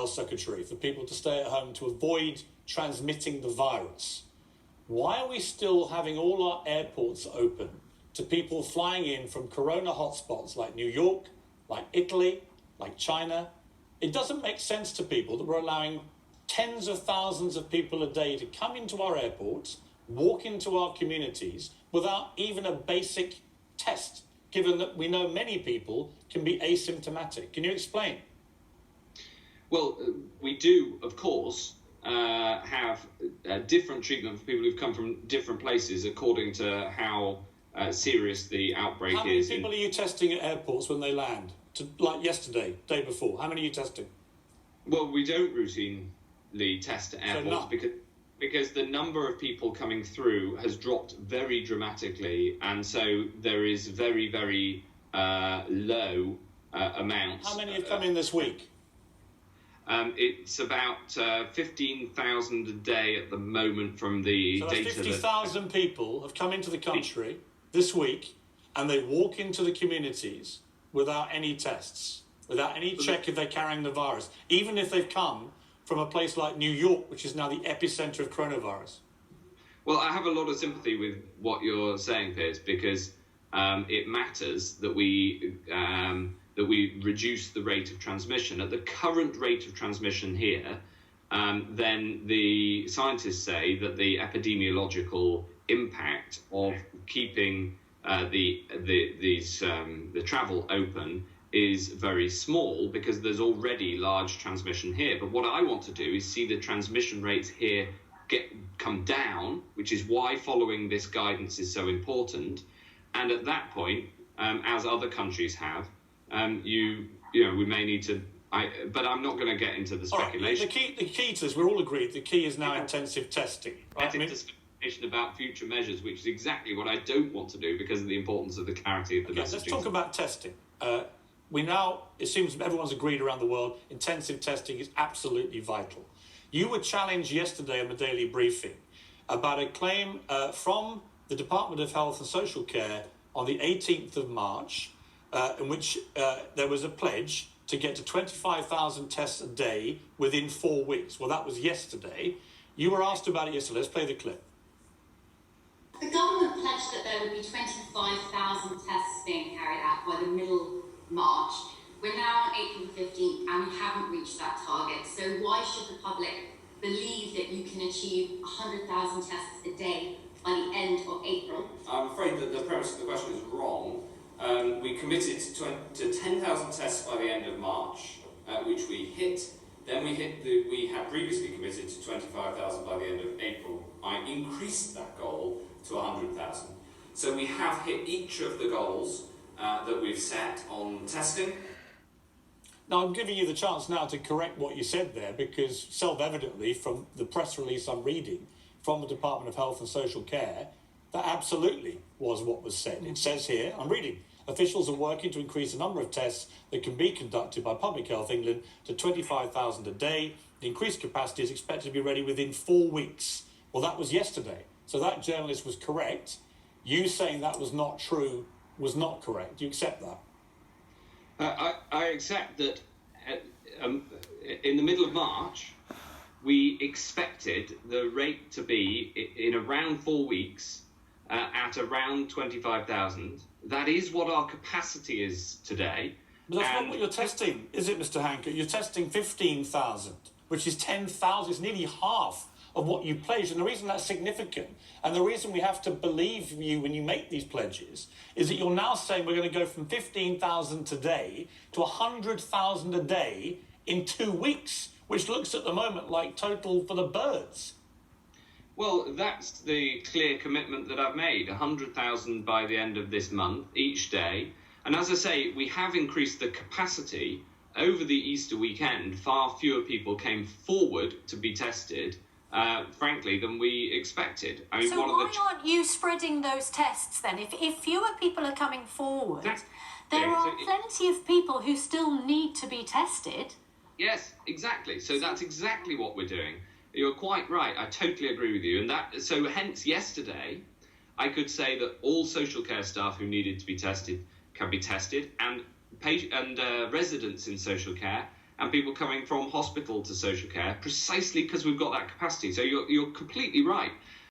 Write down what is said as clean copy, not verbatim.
Health Secretary for people to stay at home to avoid transmitting the virus. Why are we still having all our airports open to people flying in from corona hotspots like New York, like Italy, like China? It doesn't make sense to people that we're allowing tens of thousands of people a day to come into our airports, walk into our communities without even a basic test, given that we know many people can be asymptomatic. Can you explain? Well, we do, of course, have different treatment for people who've come from different places according to how serious the outbreak is. How many people are you testing at airports when they land? Like yesterday, day before, how many are you testing? Well, we don't routinely test at airports because the number of people coming through has dropped very dramatically, and so there is very, very low amounts. How many have come in this week? It's about 15,000 a day at the moment from the data. So 50,000 people have come into the country this week, and they walk into the communities without any tests, without any check if they're carrying the virus, even if they've come from a place like New York, which is now the epicenter of coronavirus. Well, I have a lot of sympathy with what you're saying, Piers, because it matters that we reduce the rate of transmission. At the current rate of transmission here, then the scientists say that the epidemiological impact of keeping the travel open is very small because there's already large transmission here. But what I want to do is see the transmission rates here come down, which is why following this guidance is so important. And at that point, as other countries have, we may need to. But I'm not going to get into the speculation. Right. The key to this, we're all agreed. The key is now intensive testing. Right? Speculation about future measures, which is exactly what I don't want to do because of the importance of the clarity of the messaging. Let's talk about testing. It seems everyone's agreed around the world, intensive testing is absolutely vital. You were challenged yesterday on the Daily Briefing about a claim from the Department of Health and Social Care on the 18th of March, in which there was a pledge to get to 25,000 tests a day within 4 weeks. Well, that was yesterday. You were asked about it yesterday. Let's play the clip. The government pledged that there would be 25,000 tests being carried out by the middle March. We're now on April 15th and we haven't reached that target. So why should the public believe that you can achieve 100,000 tests a day by the end of April? I'm afraid that the premise of the question is wrong. We committed to 10,000 tests by the end of March, which we hit. Then we had previously committed to 25,000 by the end of April. I increased that goal to 100,000. So we have hit each of the goals that we've set on testing. Now, I'm giving you the chance now to correct what you said there, because self-evidently from the press release I'm reading from the Department of Health and Social Care, that absolutely was what was said. It says here, I'm reading, officials are working to increase the number of tests that can be conducted by Public Health England to 25,000 a day. The increased capacity is expected to be ready within 4 weeks. Well, that was yesterday. So that journalist was correct. You saying that was not true was not correct. Do you accept that? I accept that in the middle of March, we expected the rate to be in around 4 weeks at around 25,000. That is what our capacity is today. But that's not what you're testing, is it, Mr. Hancock? You're testing 15,000, which is 10,000. It's nearly half of what you pledged. And the reason that's significant, and the reason we have to believe you when you make these pledges, is that you're now saying we're going to go from 15,000 today to 100,000 a day in 2 weeks, which looks at the moment like total for the birds. Well, that's the clear commitment that I've made, 100,000 by the end of this month, each day. And as I say, we have increased the capacity. Over the Easter weekend, far fewer people came forward to be tested, frankly, than we expected. I mean, so why aren't you spreading those tests then? If fewer people are coming forward, there are plenty of people who still need to be tested. Yes, exactly. So that's exactly what we're doing. You're quite right. I totally agree with you. And so hence yesterday, I could say that all social care staff who needed to be tested can be tested, and residents in social care and people coming from hospital to social care, precisely because we've got that capacity. So you're completely right.